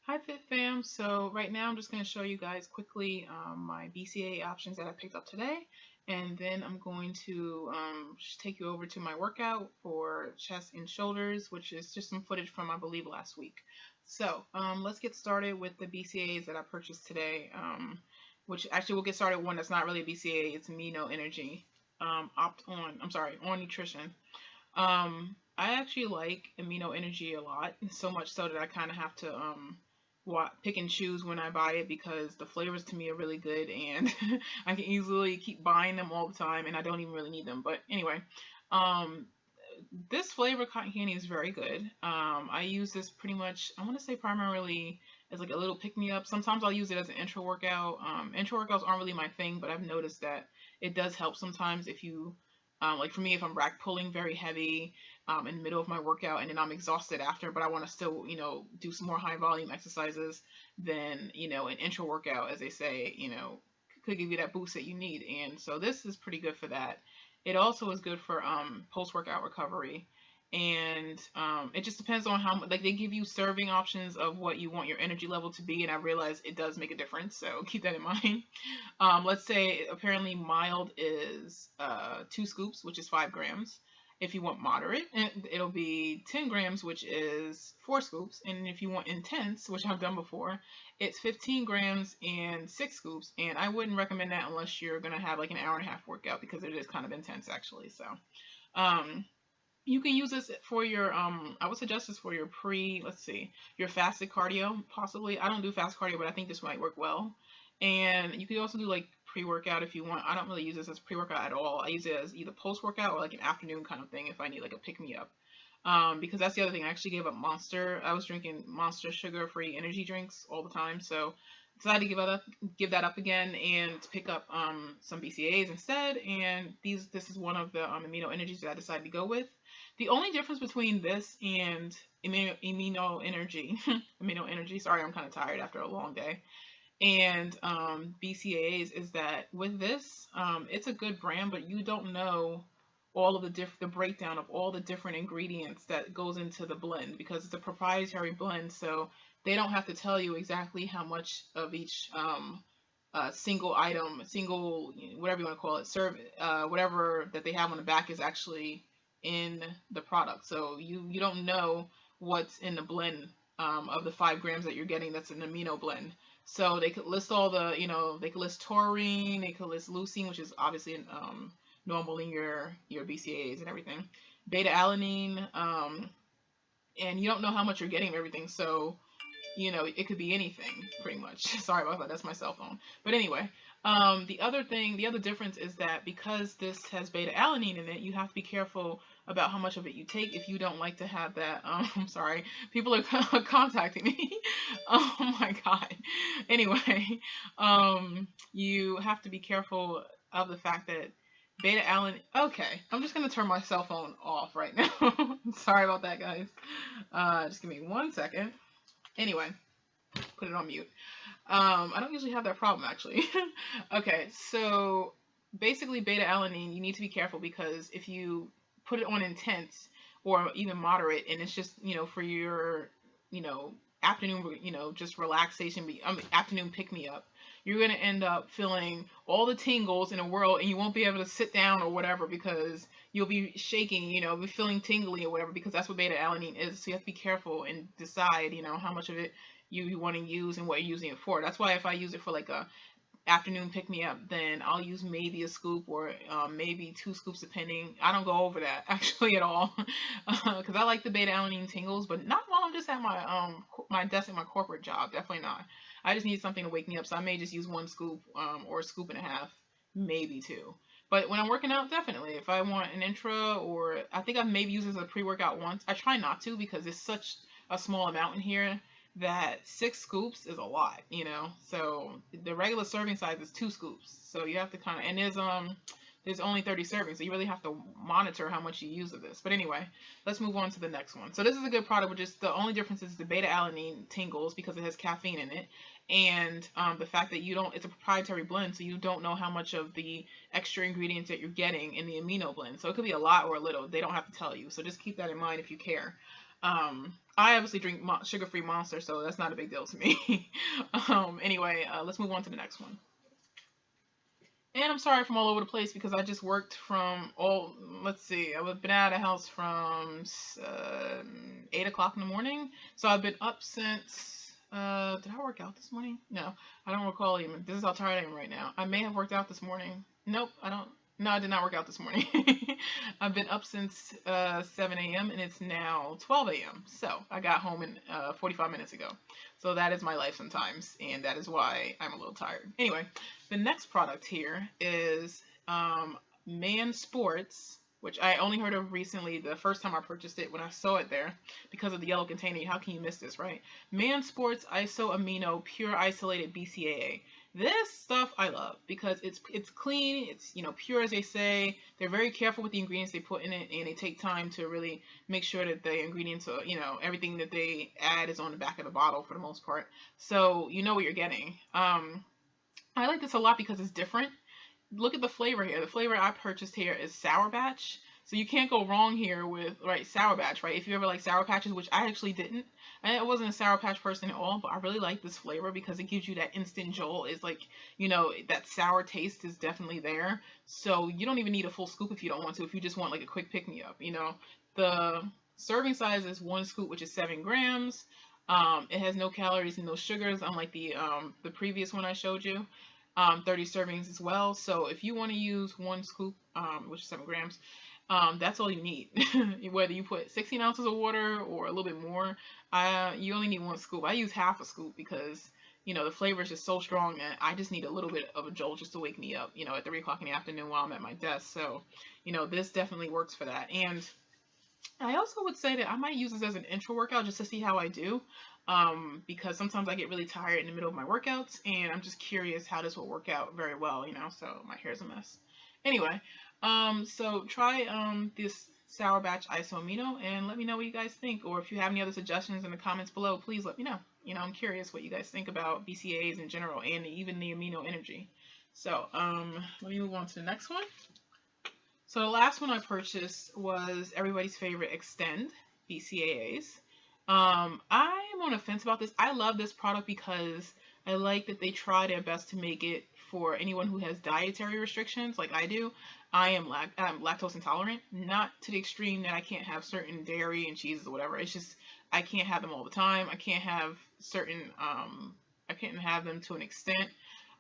Hi Fit Fam. So right now I'm just going to show you guys quickly my BCAA options that I picked up today, and then I'm going to just take you over to my workout for chest and shoulders, which is just some footage from I believe last week. So let's get started with the BCAAs that I purchased today, which actually we'll get started with one that's not really a BCAA. It's Amino Energy. On nutrition. I actually like Amino Energy a lot, so much so that I kind of have to pick and choose when I buy it because the flavors to me are really good and I can easily keep buying them all the time and I don't even really need them. But anyway, um, this flavor cotton candy is very good. I use this pretty much, I want to say primarily as like a little pick me up. Sometimes I'll use it as an intro workout. Intro workouts aren't really my thing, but I've noticed that it does help sometimes if you, like for me, if I'm rack pulling very heavy in the middle of my workout and then I'm exhausted after, but I want to still, do some more high volume exercises, then, an intro workout, as they say, could give you that boost that you need. And so this is pretty good for that. It also is good for post-workout recovery. And it just depends on how much, like they give you serving options of what you want your energy level to be, and I realize it does make a difference, so keep that in mind. Let's say apparently mild is 2 scoops, which is 5 grams. If you want moderate, it'll be 10 grams, which is 4 scoops. And if you want intense, which I've done before, it's 15 grams and 6 scoops. And I wouldn't recommend that unless you're going to have like an hour and a half workout because it is kind of intense actually. So, um, you can use this for your I would suggest this for your let's see, your fasted cardio possibly. I don't do fast cardio, but I think this might work well. And you could also do like pre-workout if you want. I don't really use this as pre-workout at all. I use it as either post-workout or like an afternoon kind of thing if I need like a pick-me-up. Because that's the other thing. I actually gave up Monster. I was drinking Monster sugar-free energy drinks all the time, so decided to give that up again and pick up some BCAAs instead. And this is one of the amino energies that I decided to go with. The only difference between this and amino energy, amino energy. Sorry, I'm kind of tired after a long day. And BCAAs is that with this, it's a good brand, but you don't know all of the breakdown of all the different ingredients that goes into the blend because it's a proprietary blend. So they don't have to tell you exactly how much of each single item, single whatever you want to call it, whatever that they have on the back is actually in the product. So you don't know what's in the blend of the 5 grams that you're getting. That's an amino blend. So they could list all the, they could list taurine, they could list leucine, which is obviously normal in your BCAAs and everything, beta alanine, and you don't know how much you're getting of everything. So it could be anything pretty much. Sorry about that. That's my cell phone. But anyway, the other difference is that because this has beta alanine in it, you have to be careful about how much of it you take if you don't like to have that. I'm sorry, people are contacting me. Oh my god. Anyway, you have to be careful of the fact that beta alanine. Okay, I'm just gonna turn my cell phone off right now. Sorry about that, guys. Just give me 1 second. Anyway, put it on mute. I don't usually have that problem actually. Okay, so basically beta alanine, you need to be careful because if you put it on intense or even moderate and it's just, for your, afternoon, just relaxation, afternoon pick me up, you're going to end up feeling all the tingles in the world and you won't be able to sit down or whatever because you'll be shaking, be feeling tingly or whatever because that's what beta alanine is. So you have to be careful and decide, how much of it you want to use and what you're using it for. That's why if I use it for like a afternoon pick me up, then I'll use maybe a scoop or maybe 2 scoops depending. I don't go over that actually at all because I like the beta alanine tingles, but not while I'm just at my desk at my corporate job. Definitely not. I just need something to wake me up, so I may just use 1 scoop or a scoop and a half, maybe 2. But when I'm working out, definitely. If I want an intro, or I think I've maybe used it as a pre-workout once. I try not to because it's such a small amount in here that 6 scoops is a lot, So the regular serving size is 2 scoops. So you have to kind of, and there's only 30 servings, so you really have to monitor how much you use of this. But anyway, let's move on to the next one. So this is a good product, but just the only difference is the beta alanine tingles because it has caffeine in it, and the fact that it's a proprietary blend, so you don't know how much of the extra ingredients that you're getting in the amino blend. So it could be a lot or a little. They don't have to tell you. So just keep that in mind if you care. I obviously drink sugar-free Monster, so that's not a big deal to me. Anyway, let's move on to the next one. And I'm sorry if I'm all over the place because I just worked from let's see, I've been out of the house from 8 o'clock in the morning. So I've been up since, did I work out this morning? No, I don't recall even. This is how tired I am right now. I may have worked out this morning. Nope, I don't. No, I did not work out this morning. I've been up since 7 a.m. and it's now 12 a.m. So I got home in 45 minutes ago. So that is my life sometimes, and that is why I'm a little tired. Anyway, the next product here is Man Sports, which I only heard of recently the first time I purchased it when I saw it there because of the yellow container. How can you miss this, right? Man Sports Iso Amino Pure Isolated BCAA. This stuff I love because it's clean, it's pure as they say. They're very careful with the ingredients they put in it, and they take time to really make sure that the ingredients are, everything that they add is on the back of the bottle for the most part. So you know what you're getting. I like this a lot because it's different. Look at the flavor here. The flavor I purchased here is Sour Patch. So you can't go wrong here with, Sour Patch, right? If you ever like Sour Patches, which I actually didn't. I wasn't a Sour Patch person at all, but I really like this flavor because it gives you that instant jolt. It's like, that sour taste is definitely there. So you don't even need a full scoop if you don't want to, if you just want like a quick pick-me-up, The serving size is 1 scoop, which is 7 grams. It has no calories and no sugars, unlike the previous one I showed you. 30 servings as well. So if you want to use 1 scoop, which is 7 grams, that's all you need. Whether you put 16 ounces of water or a little bit more, you only need 1 scoop. I use half a scoop because, the flavor is just so strong and I just need a little bit of a jolt just to wake me up, at 3 o'clock in the afternoon while I'm at my desk. So, this definitely works for that. And I also would say that I might use this as an intro workout just to see how I do. Because sometimes I get really tired in the middle of my workouts and I'm just curious how this will work out very well, so my hair's a mess. Anyway, so try this Sour Patch Iso Amino and let me know what you guys think, or if you have any other suggestions in the comments below, please let me know. I'm curious what you guys think about BCAAs in general and even the amino energy. So let me move on to the next one. So the last one I purchased was everybody's favorite Extend BCAAs. I am on a fence about this. I love this product because I like that they try their best to make it for anyone who has dietary restrictions like I do. I am lactose intolerant, not to the extreme that I can't have certain dairy and cheeses or whatever. It's just I can't have them all the time. I can't have certain I can't have them to an extent.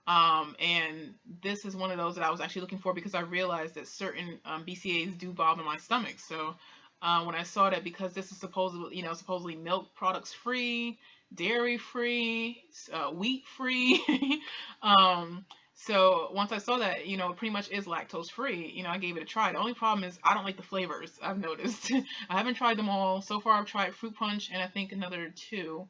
And this is one of those that I was actually looking for because I realized that certain BCAAs do bother my stomach. So when I saw that, because this is supposedly milk products free, dairy free, wheat free. So once I saw that, it pretty much is lactose free, I gave it a try. The only problem is I don't like the flavors, I've noticed. I haven't tried them all. So far I've tried Fruit Punch and I think another 2.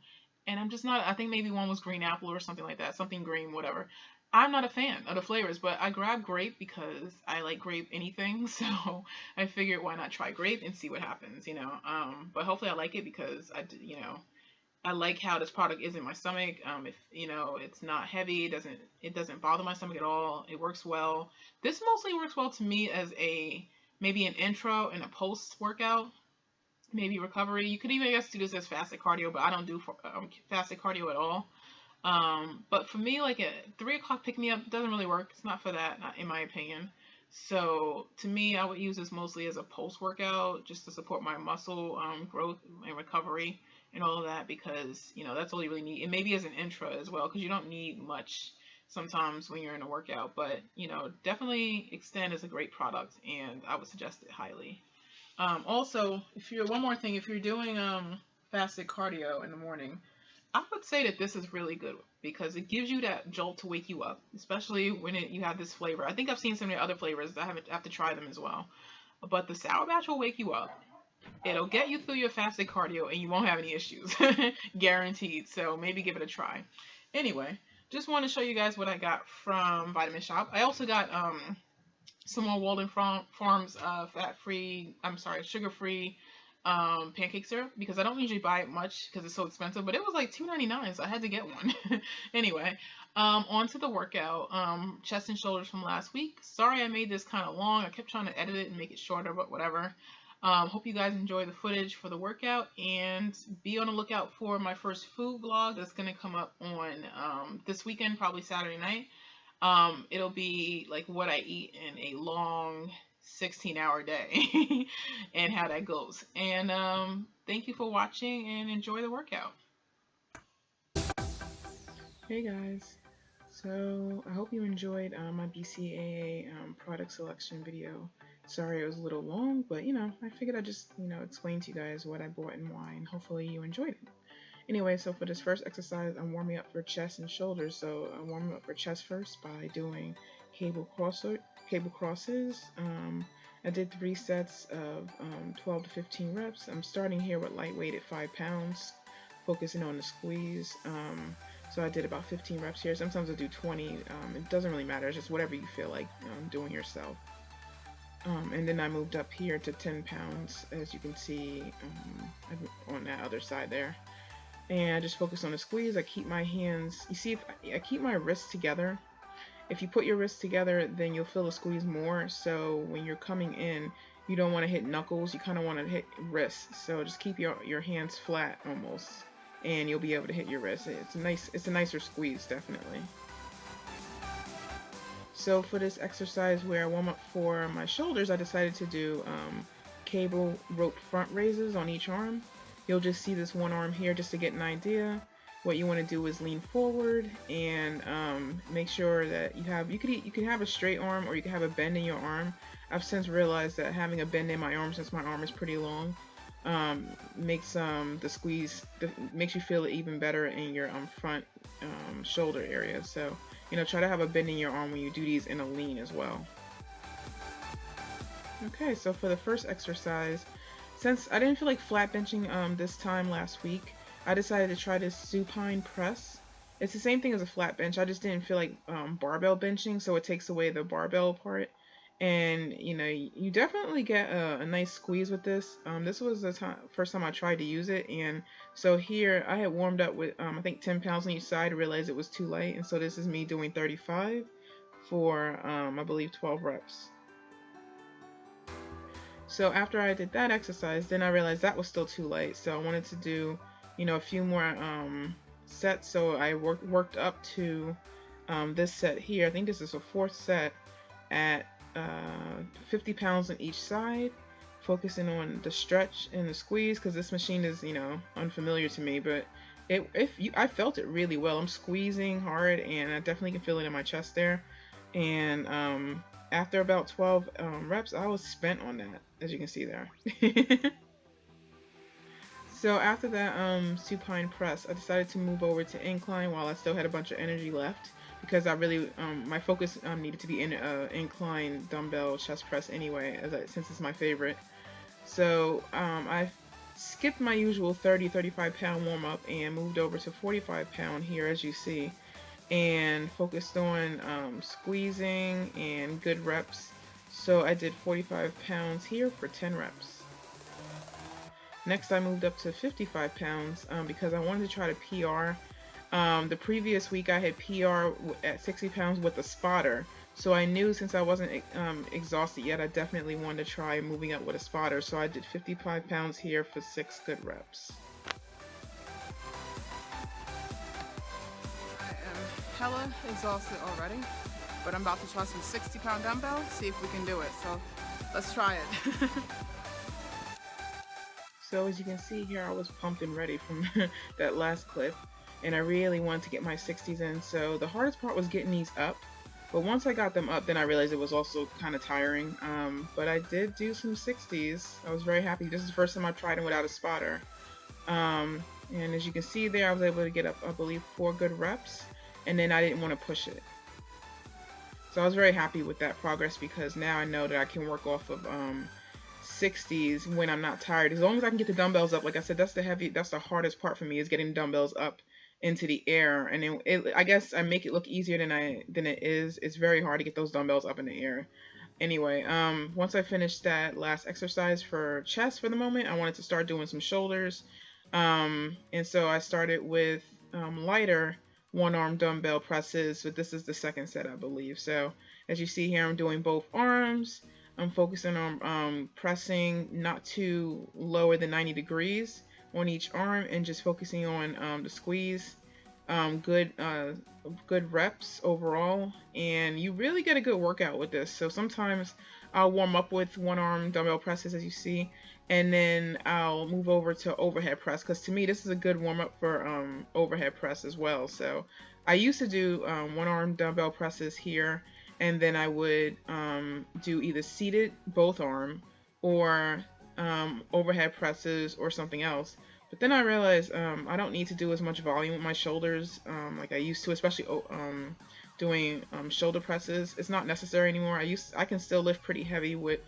And I'm just not, I think maybe one was green apple or something like that, something green, whatever. I'm not a fan of the flavors, but I grabbed grape because I like grape anything, so I figured why not try grape and see what happens, But hopefully I like it because I like how this product is in my stomach. If it's not heavy, it doesn't bother my stomach at all. It works well. This mostly works well to me as maybe an intro and a post workout. Maybe recovery. You could even, I guess, do this as fasted cardio, but I don't do fasted cardio at all. But for me, like a 3 o'clock pick-me-up doesn't really work. It's not for that, not in my opinion. So to me, I would use this mostly as a post-workout just to support my muscle growth and recovery and all of that, because that's all you really need. And maybe as an intro as well, because you don't need much sometimes when you're in a workout. But definitely Extend is a great product, and I would suggest it highly. Also, one more thing, if you're doing fasted cardio in the morning, I would say that this is really good because it gives you that jolt to wake you up, especially when you have this flavor. I think I've seen some of the other flavors. I have to try them as well. But the Sour Patch will wake you up. It'll get you through your fasted cardio and you won't have any issues. Guaranteed. So maybe give it a try. Anyway, just want to show you guys what I got from Vitamin Shop. I also got some more Walden Farms sugar-free pancake syrup, because I don't usually buy it much because it's so expensive, but it was like $2.99, so I had to get one. Anyway, on to the workout. Chest and shoulders from last week. Sorry I made this kind of long. I kept trying to edit it and make it shorter, but whatever. Hope you guys enjoy the footage for the workout, and be on the lookout for my first food vlog that's going to come up on this weekend, probably Saturday night. It'll be like what I eat in a long 16-hour day and how that goes. And thank you for watching and enjoy the workout. Hey guys, so I hope you enjoyed my BCAA product selection video. Sorry it was a little long, but I figured I'd just explain to you guys what I bought and why, and hopefully you enjoyed it. Anyway, so for this first exercise, I'm warming up for chest and shoulders. So I'm warming up for chest first by doing cable crosses. I did 3 sets of 12 to 15 reps. I'm starting here with lightweight at 5 pounds, focusing on the squeeze. So I did about 15 reps here. Sometimes I do 20. It doesn't really matter. It's just whatever you feel like doing yourself. And then I moved up here to 10 pounds, as you can see on that other side there. And I just focus on the squeeze. I keep my hands, you see, if I keep my wrists together. If you put your wrists together, then you'll feel the squeeze more. So when you're coming in, you don't want to hit knuckles, you kind of want to hit wrists. So just keep your hands flat almost, and you'll be able to hit your wrists. It's a nicer squeeze, definitely. So for this exercise where I warm up for my shoulders, I decided to do cable rope front raises on each arm. You'll just see this one arm here just to get an idea. What you want to do is lean forward and make sure that you can have a straight arm, or you can have a bend in your arm. I've since realized that having a bend in my arm, since my arm is pretty long, makes the squeeze makes you feel it even better in your front shoulder area. So try to have a bend in your arm when you do these in a lean as well. Okay, so for the first exercise, since I didn't feel like flat benching this time last week, I decided to try this supine press. It's the same thing as a flat bench. I just didn't feel like barbell benching, so it takes away the barbell part. And you definitely get a nice squeeze with this. This was the first time I tried to use it, and so here I had warmed up with I think 10 pounds on each side. I realized it was too light, and so this is me doing 35 for I believe 12 reps. So after I did that exercise, then I realized that was still too light, so I wanted to do a few more sets. So I worked up to this set here. I think this is a 4th set at 50 pounds on each side, focusing on the stretch and the squeeze, because this machine is unfamiliar to me, but I felt it really well. I'm squeezing hard, and I definitely can feel it in my chest there. And after about 12 reps, I was spent on that, as you can see there. So after that supine press, I decided to move over to incline while I still had a bunch of energy left, because I really my focus needed to be in incline dumbbell chest press anyway, since it's my favorite. So I skipped my usual 35 pound warm up and moved over to 45 pound here, as you see, and focused on squeezing and good reps. So I did 45 pounds here for 10 reps. Next I moved up to 55 pounds because I wanted to try to PR. The previous week I had PR at 60 pounds with a spotter, so I knew since I wasn't exhausted yet, I definitely wanted to try moving up with a spotter. So I did 55 pounds here for 6 good reps. I am hella exhausted already, but I'm about to try some 60-pound dumbbells, see if we can do it. So let's try it. So as you can see here, I was pumped and ready from that last clip, and I really wanted to get my 60s in. So the hardest part was getting these up, but once I got them up, then I realized it was also kind of tiring. But I did do some 60s. I was very happy. This is the first time I've tried them without a spotter. And as you can see there, I was able to get up, I believe, 4 good reps, and then I didn't want to push it. So I was very happy with that progress, because now I know that I can work off of 60s when I'm not tired. As long as I can get the dumbbells up, like I said, that's the hardest part for me, is getting dumbbells up into the air. And then I guess I make it look easier than it is. It's very hard to get those dumbbells up in the air. Anyway, once I finished that last exercise for chest for the moment, I wanted to start doing some shoulders. And so I started with lighter one-arm dumbbell presses, but this is the second set, I believe. So as you see here, I'm doing both arms. I'm focusing on pressing not too lower than 90 degrees on each arm, and just focusing on the squeeze. Good reps overall, and you really get a good workout with this. So sometimes I'll warm up with one arm dumbbell presses, as you see, and then I'll move over to overhead press, because to me this is a good warm up for overhead press as well. So I used to do one arm dumbbell presses here, and then I would do either seated both arm, or overhead presses, or something else. But then I realized I don't need to do as much volume with my shoulders like I used to, especially doing shoulder presses. It's not necessary anymore. I can still lift pretty heavy with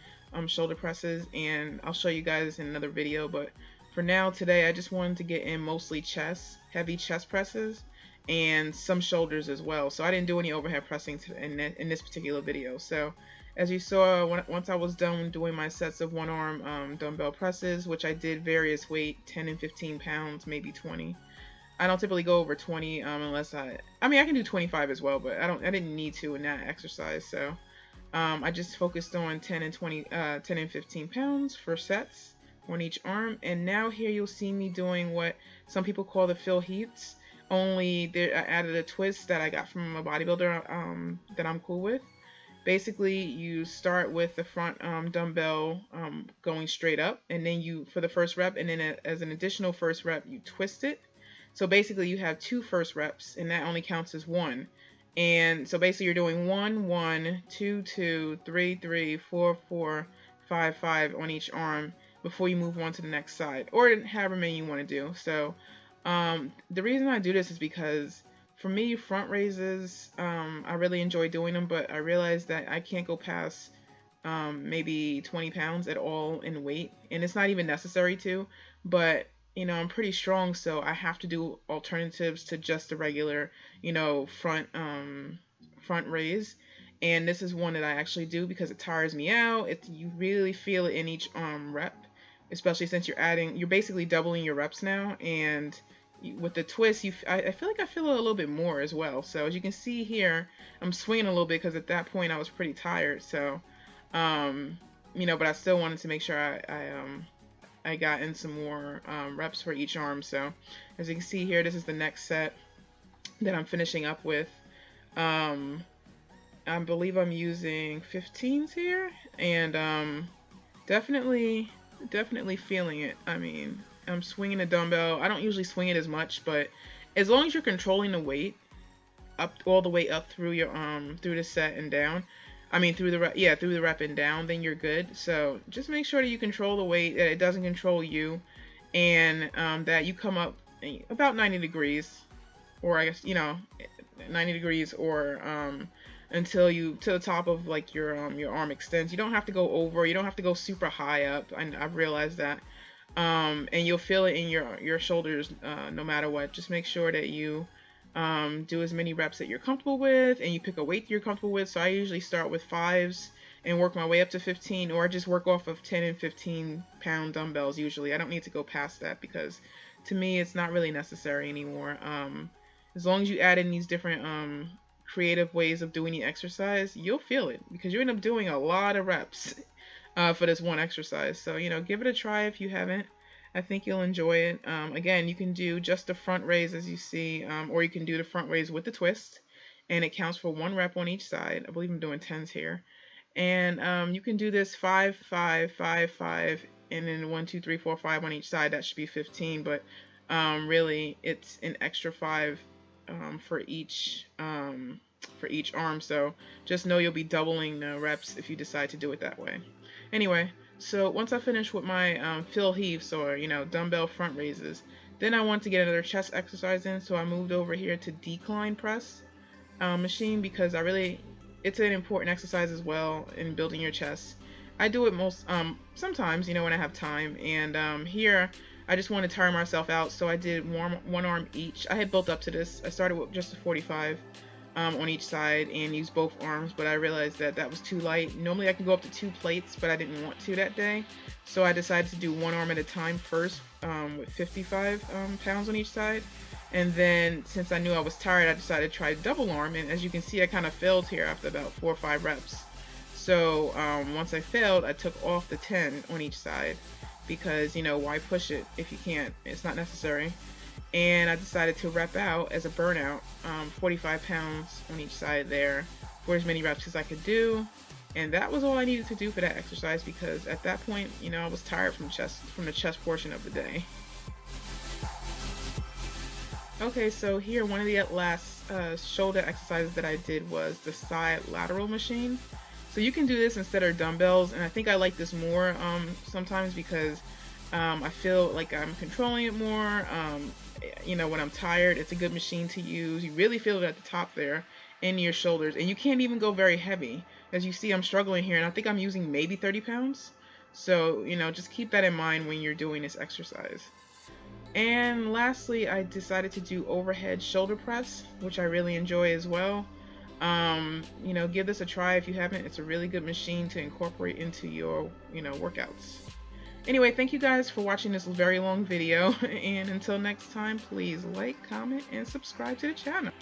shoulder presses, and I'll show you guys in another video. But for now, today, I just wanted to get in mostly heavy chest presses, and some shoulders as well. So I didn't do any overhead pressing in this particular video. So as you saw, once I was done doing my sets of one arm dumbbell presses, which I did various weight, 10 and 15 pounds, maybe 20. I don't typically go over 20 unless I mean, I can do 25 as well, but I didn't need to in that exercise. So I just focused on 10 and 15 pounds for sets on each arm. And now here you'll see me doing what some people call the Phil Heaths, only there I added a twist that I got from a bodybuilder that I'm cool with. Basically, you start with the front dumbbell going straight up, and then you, for the first rep, and then as an additional first rep, you twist it. So basically, you have two first reps, and that only counts as one. And so basically, you're doing 1, 1, 2, 2, 3, 3, 4, 4, 5, 5 on each arm before you move on to the next side, or however many you want to do. So the reason I do this is because, for me, front raises, I really enjoy doing them, but I realized that I can't go past maybe 20 pounds at all in weight, and it's not even necessary to, but you know, I'm pretty strong, so I have to do alternatives to just the regular, you know, front raise. And this is one that I actually do because it tires me out. You really feel it in each rep, especially since you're basically doubling your reps now, and with the twist, I feel like I feel it a little bit more as well. So as you can see here, I'm swinging a little bit because at that point I was pretty tired. So, you know, but I still wanted to make sure I got in some more reps for each arm. So as you can see here, this is the next set that I'm finishing up with. I believe I'm using 15s here, and definitely feeling it. I mean, I'm swinging a dumbbell. I don't usually swing it as much, but as long as you're controlling the weight up all the way up through your through the set and down, I mean through the rep and down, then you're good. So just make sure that you control the weight, that it doesn't control you, and that you come up about 90 degrees, or I guess, you know, 90 degrees, or until you to the top of like your arm extends. You don't have to go over. You don't have to go super high up. I've realized that. And you'll feel it in your shoulders no matter what. Just make sure that you do as many reps that you're comfortable with, and you pick a weight you're comfortable with. So I usually start with 5s and work my way up to 15, or I just work off of 10 and 15 pound dumbbells usually. I don't need to go past that because to me it's not really necessary anymore. As long as you add in these different creative ways of doing the exercise, you'll feel it because you end up doing a lot of reps for this one exercise. So, you know, give it a try if you haven't. I think you'll enjoy it. Again, you can do just the front raise as you see, or you can do the front raise with the twist, and it counts for 1 rep on each side. I believe I'm doing 10s here. And you can do this 5, 5, 5, 5, and then 1, 2, 3, 4, 5 on each side. That should be 15, but really it's an extra 5 for each arm. So just know you'll be doubling the reps if you decide to do it that way. Anyway, so once I finish with my Phil Heaths, or, you know, dumbbell front raises, then I want to get another chest exercise in. So I moved over here to decline press machine because it's an important exercise as well in building your chest. I do it sometimes, you know, when I have time, and here I just want to tire myself out, so I did one arm each. I had built up to this. I started with just a 45 on each side and used both arms, but I realized that was too light. Normally I can go up to 2 plates, but I didn't want to that day, so I decided to do one arm at a time first with 55 pounds on each side. And then since I knew I was tired, I decided to try double arm, and as you can see, I kind of failed here after about 4 or 5 reps. So once I failed, I took off the 10 on each side because, you know, why push it if you can't? It's not necessary. And I decided to rep out as a burnout, 45 pounds on each side there for as many reps as I could do. And that was all I needed to do for that exercise because at that point, you know, I was tired from the chest portion of the day. Okay, so here one of the last shoulder exercises that I did was the side lateral machine. So you can do this instead of dumbbells, and I think I like this more sometimes because I feel like I'm controlling it more. You know, when I'm tired, it's a good machine to use. You really feel it at the top there in your shoulders, and you can't even go very heavy. As you see, I'm struggling here, and I think I'm using maybe 30 pounds. So, you know, just keep that in mind when you're doing this exercise. And lastly, I decided to do overhead shoulder press, which I really enjoy as well. You know, give this a try if you haven't. It's a really good machine to incorporate into your, you know, workouts. Anyway, thank you guys for watching this very long video, and until next time, please like, comment, and subscribe to the channel.